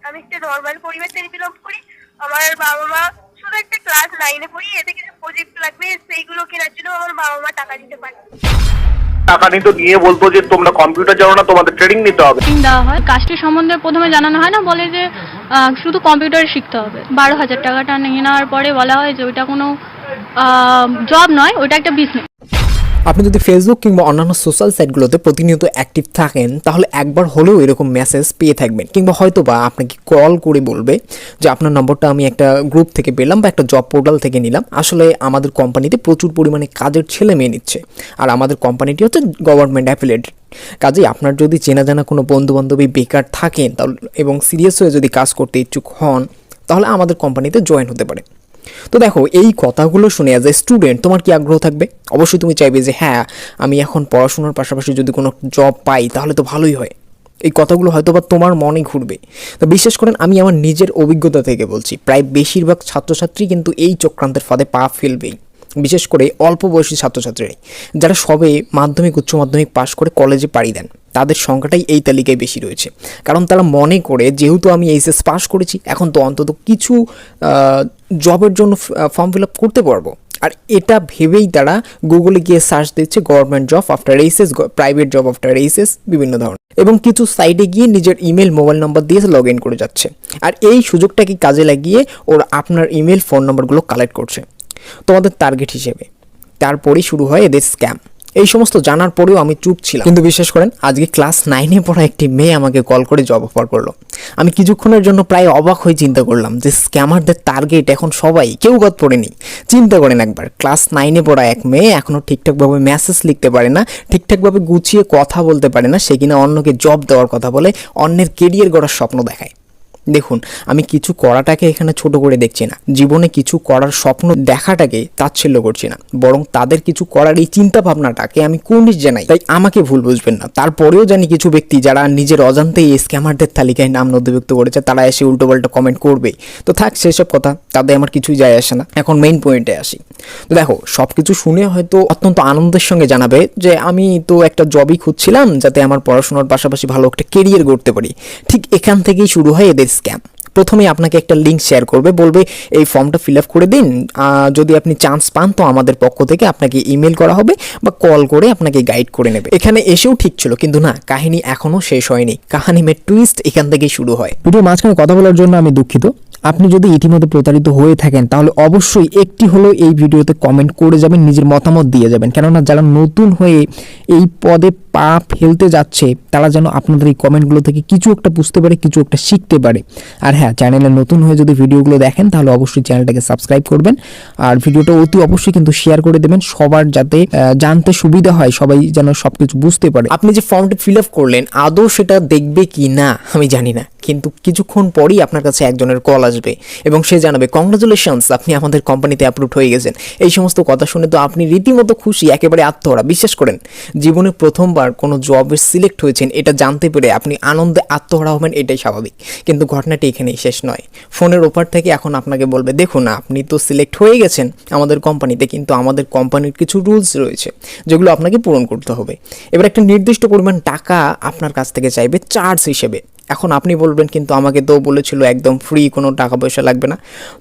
আমি একটা নর্মাল পরিবার থেকে বিলং করি। আমার বাবা মা শুধু একটা ক্লাস 9-এ পড়ি, এতে কিছু প্রজেক্ট লাগবে সেইগুলো কেনার জন্য আমার বাবা মা টাকা দিতে পারে। টাকা নিত নিয়ে বলতো যে তোমরা কম্পিউটার জানো না, তোমাদের ট্রেনিং নিতে হবে। দেওয়া হয়, কাজটি সম্বন্ধে প্রথমে জানানো হয় না, বলে যে শুধু কম্পিউটার শিখতে হবে। 12,000 টাকাটা নিয়ে নেওয়ার পরে বলা হয় যে ওইটা কোনো জব নয়, ওইটা একটা বিজনেস। আপনি যদি ফেসবুক কিংবা অন্যান্য সোশ্যাল সাইটগুলোতে প্রতিনিয়ত অ্যাক্টিভ থাকেন তাহলে একবার হলেও এরকম মেসেজ পেয়ে থাকবেন, কিংবা হয়তো বা আপনাকে কল করে বলবে যে আপনার নম্বরটা আমি একটা গ্রুপ থেকে পেলাম বা একটা জব পোর্টাল থেকে নিলাম। আসলে আমাদের কোম্পানিতে প্রচুর পরিমাণে কাজের ছেলে মেয়ে নিচ্ছে, আর আমাদের কোম্পানিটি হচ্ছে গভর্নমেন্ট অ্যাফিলিয়েটেড। কাজেই আপনার যদি চেনা জানা কোনো বন্ধুবান্ধবী বেকার থাকেন তাহলে এবং সিরিয়াস হয়ে যদি কাজ করতে ইচ্ছুক হন তাহলে আমাদের কোম্পানিতে জয়েন হতে পারে। তো দেখো, এই কথাগুলো শুনে অ্যাজ এ স্টুডেন্ট তোমার কি আগ্রহ থাকবে? অবশ্যই তুমি চাইবে যে হ্যাঁ, আমি এখন পড়াশোনার পাশাপাশি যদি কোনো জব পাই তাহলে তো ভালোই হয়। এই কথাগুলো হয়তো বা তোমার মনে ঘুরবে। তো বিশ্বাস করেন, আমি আমার নিজের অভিজ্ঞতা থেকে বলছি, প্রায় বেশিরভাগ ছাত্রছাত্রী কিন্তু এই চক্রান্তের ফাঁদে পা ফেলবেই। বিশেষ করে অল্প বয়সী ছাত্রছাত্রীরাই, যারা সবে মাধ্যমিক উচ্চ মাধ্যমিক পাশ করে কলেজে পাড়ি দেন, তাদের সংখ্যাটাই এই তালিকায় বেশি রয়েছে। কারণ তারা মনে করে যেহেতু আমি এইচএস পাস করেছি এখন তো অন্তত কিছু জবের জন্য ফর্ম ফিল আপ করতে পারবো, আর এটা ভেবেই তারা গুগলে গিয়ে সার্চ দিচ্ছে government job after HS, private job after HS, বিভিন্ন ধরনের, এবং কিছু সাইটে গিয়ে নিজের ইমেল মোবাইল নম্বর দিয়ে লগ ইন করে যাচ্ছে। আর এই সুযোগটাকে কাজে লাগিয়ে ওরা আপনার ইমেল ফোন নম্বরগুলো কালেক্ট করছে তোমাদের টার্গেট হিসেবে। তারপরেই শুরু হয় এদের স্ক্যাম। এই সমস্ত জানার পরেও আমি চুপ ছিলাম, কিন্তু বিশ্বাস করেন আজকে ক্লাস 9-এ পড়া একটি মেয়ে আমাকে কল করে জব অফার করলো। আমি কিছুক্ষণের জন্য প্রায় অবাক হয়ে চিন্তা করলাম যে স্ক্যামারদের টার্গেট এখন সবাই, কেউ গত পড়েনি। চিন্তা করেন একবার, ক্লাস 9-এ পড়া এক মেয়ে এখনও ঠিকঠাকভাবে মেসেজ লিখতে পারে না, ঠিকঠাকভাবে গুছিয়ে কথা বলতে পারে না, সে কিনা অন্যকে জব দেওয়ার কথা বলে, অন্যের কেরিয়ার গড়ার স্বপ্ন দেখায়। দেখুন, আমি কিছু করাটাকে এখানে ছোট করে দেখছি না, জীবনে কিছু করার স্বপ্ন দেখাটাকে তাচ্ছিল্য করছি না, বরং তাদের কিছু করার এই চিন্তা ভাবনাটাকে আমি কুর্নিশ জানাই। তাই আমাকে ভুল বুঝবেন না। তারপরেও জানি কিছু ব্যক্তি যারা নিজের অজান্তেই এই স্ক্যামারদের তালিকায় নাম নথিভুক্ত করেছে, তারা এসে উল্টোপাল্টা কমেন্ট করবেই। তো থাক সেসব কথা, তাদের আমার কিছুই যায় আসে না। এখন মেইন পয়েন্টে আসি। তো দেখো, সব কিছু শুনে হয়তো অত্যন্ত আনন্দের সঙ্গে জানাবে যে আমি তো একটা জবই খুঁজছিলাম যাতে আমার পড়াশোনার পাশাপাশি ভালো একটা কেরিয়ার গড়তে পারি। ঠিক এখান থেকেই শুরু হয় এদের স্ক্যাম। প্রথমে আপনাকে একটা লিঙ্ক শেয়ার করবে, বলবে এই ফর্মটা ফিল আপ করে দিন, যদি আপনি চান্স পান তো আমাদের পক্ষ থেকে আপনাকে ইমেল করা হবে বা কল করে আপনাকে গাইড করে নেবে। এখানে এসেও ঠিক ছিল, কিন্তু না, কাহিনী এখনও শেষ হয়নি। কাহিনী মে টুইস্ট এখান থেকেই শুরু হয়। ভিডিওর মাঝখানে কথা বলার জন্য আমি দুঃখিত। আপনি যদি ইতিমধ্যে প্রতারিত হয়ে থাকেন তাহলে অবশ্যই একটি হলো এই ভিডিওতে কমেন্ট করে যাবেন, নিজের মতামত দিয়ে যাবেন, কেননা যারা নতুন হয়ে এই পদে পা ফেলতে যাচ্ছে তারা যেন আপনাদের এই কমেন্টগুলো থেকে কিছু একটা বুঝতে পারে, কিছু একটা শিখতে পারে। আর হ্যাঁ, চ্যানেলে নতুন হয়ে যদি ভিডিওগুলো দেখেন তাহলে অবশ্যই চ্যানেলটাকে সাবস্ক্রাইব করবেন, আর ভিডিওটা অতি অবশ্যই কিন্তু শেয়ার করে দেবেন সবার, যাতে জানতে সুবিধা হয়, সবাই যেন সবকিছু বুঝতে পারে। আপনি যে ফর্মটা ফিল আপ করলেন আদৌ সেটা দেখবে কি না আমি জানি না, কিন্তু কিছুক্ষণ পরেই আপনার কাছে একজনের কল আসবে এবং সে জানাবে কংগ্রাচুলেশনস, আপনি আমাদের কোম্পানিতে অ্যাপ্রুভ হয়ে গেছেন। এই সমস্ত কথা শুনে তো আপনি রীতিমতো খুশি, একেবারে আত্মহারা। বিশ্বাস করেন, জীবনে প্রথমবার কোনো জবে সিলেক্ট হয়েছেন এটা জানতে পেরে আপনি আনন্দে আত্মহারা হবেন, এটাই স্বাভাবিক। কিন্তু ঘটনাটি এখানেই শেষ নয়। ফোনের ওপার থেকে এখন আপনাকে বলবে, দেখুন আপনি তো সিলেক্ট হয়ে গেছেন আমাদের কোম্পানিতে, কিন্তু আমাদের কোম্পানির কিছু রুলস রয়েছে যেগুলো আপনাকে পূরণ করতে হবে। এবার একটা নির্দিষ্ট পরিমাণ টাকা আপনার কাছ থেকে চাইবে চার্জ হিসেবে। এখন আপনি বলবেন কিন্তু আমাকে তো বলেছিল একদম ফ্রি, কোনো টাকা পয়সা লাগবে না।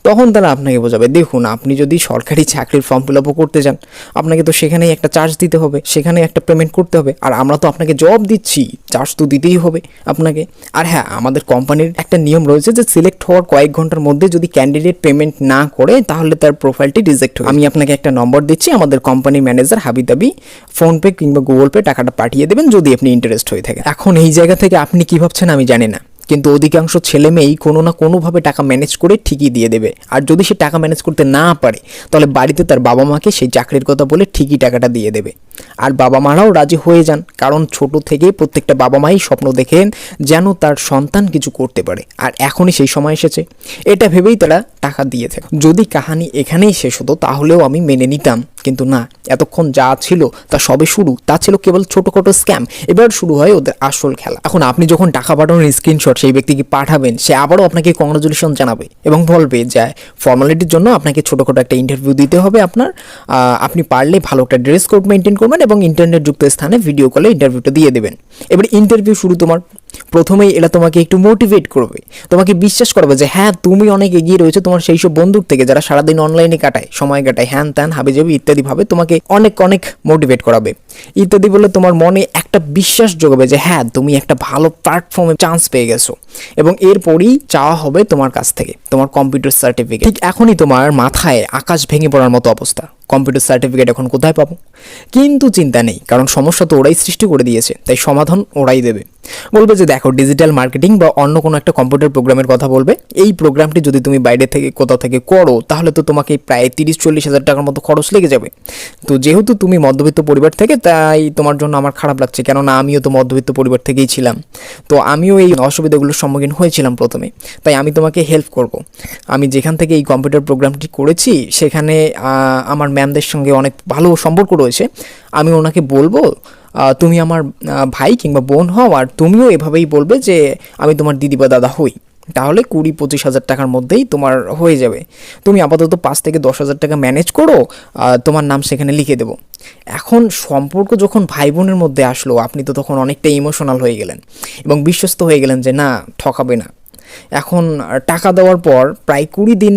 তখন তারা আপনাকে বোঝাবে, দেখুন আপনি যদি সরকারি চাকরির ফর্ম ফিল আপও করতে চান আপনাকে তো সেখানেই একটা চার্জ দিতে হবে, সেখানে একটা পেমেন্ট করতে হবে, আর আমরা তো আপনাকে জব দিচ্ছি, চার্জ তো দিতেই হবে আপনাকে। আর হ্যাঁ, আমাদের কোম্পানির একটা নিয়ম রয়েছে যে সিলেক্ট হওয়ার কয়েক ঘন্টার মধ্যে যদি ক্যান্ডিডেট পেমেন্ট না করে তাহলে তার প্রোফাইলটি রিজেক্ট হবে। আমি আপনাকে একটা নম্বর দিচ্ছি, আমাদের কোম্পানি ম্যানেজার হাবিদাবি ফোনপে কিংবা গুগল পে টাকাটা পাঠিয়ে দেবেন যদি আপনি ইন্টারেস্ট হয়ে থাকে। এখন এই জায়গা থেকে আপনি কি ভাবছেন আমি জানি না, কিন্তু অধিকাংশ ছেলে মেয়েই কোনো না কোনোভাবে টাকা ম্যানেজ করে ঠিকই দিয়ে দেবে। আর যদি সে টাকা ম্যানেজ করতে না পারে তাহলে বাড়িতে তার বাবা মাকে সেই চাকরির কথা বলে ঠিকই টাকাটা দিয়ে দেবে। আর বাবা মারাও রাজি হয়ে যান, কারণ ছোট থেকেই প্রত্যেকটা বাবা মাই স্বপ্ন দেখেন যেন তার সন্তান কিছু করতে পারে, আর এখনই সেই সময় এসেছে, এটা ভেবেই তারা টাকা দিয়ে থাকে। যদি কাহিনী এখানেই শেষ হতো তাহলেও আমি মেনে নিতাম, কিন্তু না, এতক্ষণ যা ছিল তা সবে শুরু, তা ছিল কেবল ছোটখাটো স্ক্যাম। এবার শুরু হয় ওদের আসল খেলা। এখন আপনি যখন টাকা পাঠানোর স্ক্রিনশট সেই ব্যক্তিকে পাঠাবেন, সে আবারও আপনাকে কংগ্রাচুলেশন জানাবে এবং বলবে যে ফর্মালিটির জন্য আপনাকে ছোটখাটো একটা ইন্টারভিউ দিতে হবে আপনার, আপনি পারলে ভালো একটা ড্রেস কোড মেনটেন করবেন এবং ইন্টারনেট যুক্ত স্থানে ভিডিও কলে ইন্টারভিউটা দিয়ে দেবেন। এবার ইন্টারভিউ শুরু তোমার। প্রথমেই এরা তোমাকে একটু মোটিভেট করবে, তোমাকে বিশ্বাস করবে যে হ্যাঁ তুমি অনেক এগিয়ে রয়েছে তোমার সেই সব বন্ধুর থেকে যারা সারাদিন অনলাইনে কাটায়, সময় কাটায়, হ্যান ত্যান হাবিজাবি ইত্যাদি ভাবে তোমাকে অনেক অনেক মোটিভেট করাবে ইত্যাদি বলে তোমার মনে একটা বিশ্বাস যোগাবে যে হ্যাঁ তুমি একটা ভালো প্ল্যাটফর্মে চান্স পেয়ে গেছো, এবং এরপরই চাওয়া হবে তোমার কাছ থেকে তোমার কম্পিউটার সার্টিফিকেট। ঠিক এখনই তোমার মাথায় আকাশ ভেঙে পড়ার মতো অবস্থা, কম্পিউটার সার্টিফিকেট এখন কোথায় পাবো? কিন্তু চিন্তা নেই, কারণ সমস্যা তো ওরাই সৃষ্টি করে দিয়েছে, তাই সমাধান ওরাই দেবে। বলবে যে দেখো ডিজিটাল মার্কেটিং বা অন্য কোনো একটা কম্পিউটার প্রোগ্রামের কথা বলবে, এই প্রোগ্রামটি যদি তুমি বাইরে থেকে কোথাও থেকে করো তাহলে তো তোমাকে প্রায় 30-40 হাজার টাকার মতো খরচ লেগে যাবে। তো যেহেতু তুমি মধ্যবিত্ত পরিবার থেকে, তাই তোমার জন্য আমার খারাপ লাগছে, কেননা আমিও তো মধ্যবিত্ত পরিবার থেকেই ছিলাম, তো আমিও এই অসুবিধাগুলোর সম্মুখীন হয়েছিলাম প্রথমে, তাই আমি তোমাকে হেল্প করব। আমি যেখান থেকে এই কম্পিউটার প্রোগ্রামটি করেছি সেখানে আমার ম্যামদের সঙ্গে অনেক ভালো সম্পর্ক রয়েছে, আমি ওনাকে বলবো তুমি আমার ভাই কিংবা বোন হও, আর তুমিও এভাবেই বলবে যে আমি তোমার দিদি বা দাদা হই, তাহলে 20-25 হাজার টাকার মধ্যেই তোমার হয়ে যাবে। তুমি আপাতত 5 থেকে 10 হাজার টাকা ম্যানেজ করো, তোমার নাম সেখানে লিখে দেবো। এখন সম্পর্ক যখন ভাই বোনের মধ্যে আসলো, আপনি তো তখন অনেকটা ইমোশনাল হয়ে গেলেন এবং বিশ্বস্ত হয়ে গেলেন যে না ঠকাবে না। এখন টাকা দেওয়ার পর প্রায় 20 দিন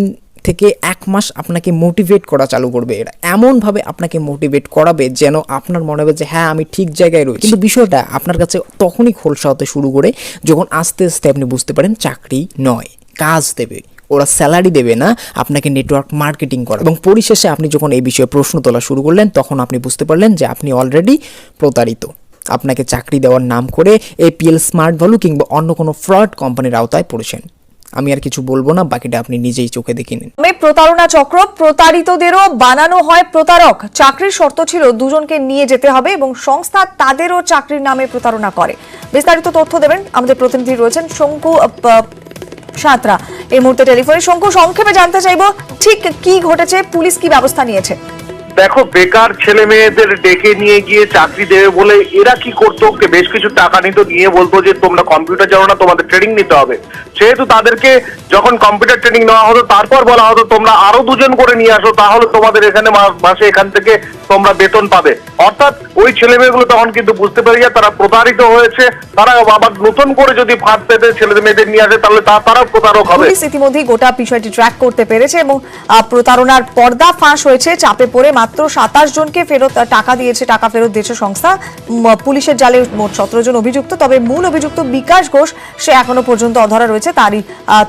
থেকে 1 মাস আপনাকে মোটিভেট করা চালু করবে, এরা এমনভাবে আপনাকে মোটিভেট করাবে যেন আপনার মনে হবে যে হ্যাঁ আমি ঠিক জায়গায় রয়েছি। কিন্তু বিষয়টা আপনার কাছে তখনই খোলসা হতে শুরু করে যখন আস্তে আস্তে আপনি বুঝতে পারেন চাকরি নয়, কাজ দেবে, ওরা স্যালারি দেবে না, আপনাকে নেটওয়ার্ক মার্কেটিং করে। এবং পরিশেষে আপনি যখন এই বিষয়ে প্রশ্ন তোলা শুরু করলেন তখন আপনি বুঝতে পারলেন যে আপনি অলরেডি প্রতারিত। আপনাকে চাকরি দেওয়ার নাম করে APL স্মার্ট ভ্যালু কিংবা অন্য কোনো ফ্রড কোম্পানির আওতায় পড়েছেন। আমি আর কিছু বলবো না, বাকিটা আপনি নিজেই চোখে দেখে নিন। প্রতারণা চক্র, প্রতারিতদেরও বানানো হয় প্রতারক। চাকরির শর্ত ছিল দুজনকে নিয়ে যেতে হবে এবং সংস্থা তাদেরও চাকরির নামে প্রতারণা করে। বিস্তারিত তথ্য দেবেন আমাদের প্রতিনিধি রয়েছেন শঙ্কু সাঁতরা এই মুহূর্তে টেলিফোনে। শঙ্কু, সংক্ষেপে জানতে চাইবো ঠিক কি ঘটেছে, পুলিশ কি ব্যবস্থা নিয়েছে? দেখো বেকার ছেলে মেয়েদের ডেকে নিয়ে গিয়ে চাকরি দেবে বলে এরা কি করতো, বেশ কিছু টাকা নিত, নিয়ে বলতো যে তোমরা কম্পিউটার জানো না তোমাদের ট্রেনিং নিতে হবে। সেহেতু তাদেরকে যখন কম্পিউটার ট্রেনিং নেওয়া হতো তারপর বলা হতো তোমরা আরো 2 জন করে নিয়ে আসো, তাহলে তোমাদের এখানে মাসে এখান থেকে তোমরা বেতন পাবে। অর্থাৎ ওই ছেলে মেয়েগুলো তখন কিন্তু বুঝতে পেরে যায় তারা প্রতারিত হয়েছে, তারা আবার নতুন করে যদি ফাঁদ পেতে ছেলে মেয়েদের নিয়ে আসে তাহলে তারাও প্রতারক হবে। পুলিশ ইতিমধ্যেই গোটা বিষয়টি ট্র্যাক করতে পেরেছে এবং প্রতারণার পর্দা ফাঁস হয়েছে। চাপে পড়ে মাত্র 27 জনকে টাকা ফেরত দিয়েছে সংস্থা। পুলিশের জালে মোট 17 জন অভিযুক্ত, তবে মূল অভিযুক্ত বিকাশ ঘোষ সে এখনো পর্যন্ত অধরা রয়েছে, তারই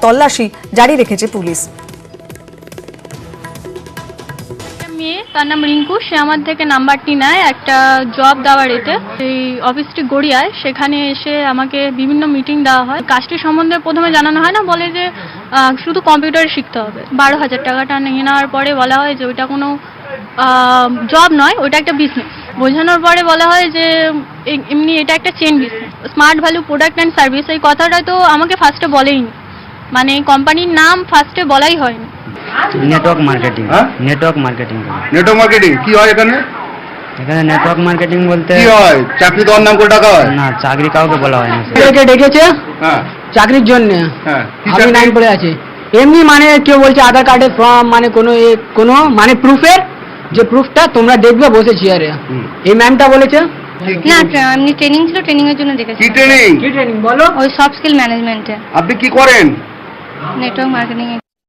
তল্লাশি জারি রেখেছে পুলিশ। মেয়ে, তার নাম রিঙ্কু, সে আমার থেকে নাম্বারটি নেয় একটা জব দেওয়ার এতে। এই অফিসটি গড়িয়ায়, সেখানে এসে আমাকে বিভিন্ন মিটিং দেওয়া হয়। কাজটি সম্বন্ধে প্রথমে জানানো হয় না, বলে যে শুধু কম্পিউটার শিখতে হবে। 12,000 টাকাটা নিয়ে নেওয়ার পরে বলা হয় যে ওইটা কোনো জব নয়, ওইটা একটা বিজনেস। বোঝানোর পরে বলা হয় যে এমনি এটা একটা chain business, smart value product and service. এই কথাটা তো আমাকে ফার্স্টে বলেইনি, মানে কোম্পানির নাম ফার্স্টে বলাই হয়নি। Network marketing. নেটওয়ার্ক মার্কেটিং কি হয় এখানে? এখানে নেটওয়ার্ক মার্কেটিং বলতে কি হয়? চাকরি দেওয়ার নাম করে টাকা হয় না, চাকরি কাউকে বলা হয় না। কে ডেকেছে হ্যাঁ চাকরির জন্য, হ্যাঁ কি আমি চাকরি? 9 পড়ে আছি। এমনি মানে কেউ বলছে আধার কার্ডের ফর্ম, মানে কোনো মানে প্রুফের যে প্রুফটা তোমরা দেখবে বসে চেয়ারে, এই ম্যামটা বলেছে। না, এমনি ট্রেনিং ছিল, ট্রেনিং এর জন্য দেখেছি। কি ট্রেনিং? কি ট্রেনিং বলো? ওই সফট স্কিল ম্যানেজমেন্টে, আপনি কি করেন? নেটওয়ার্ক মার্কেটিং এ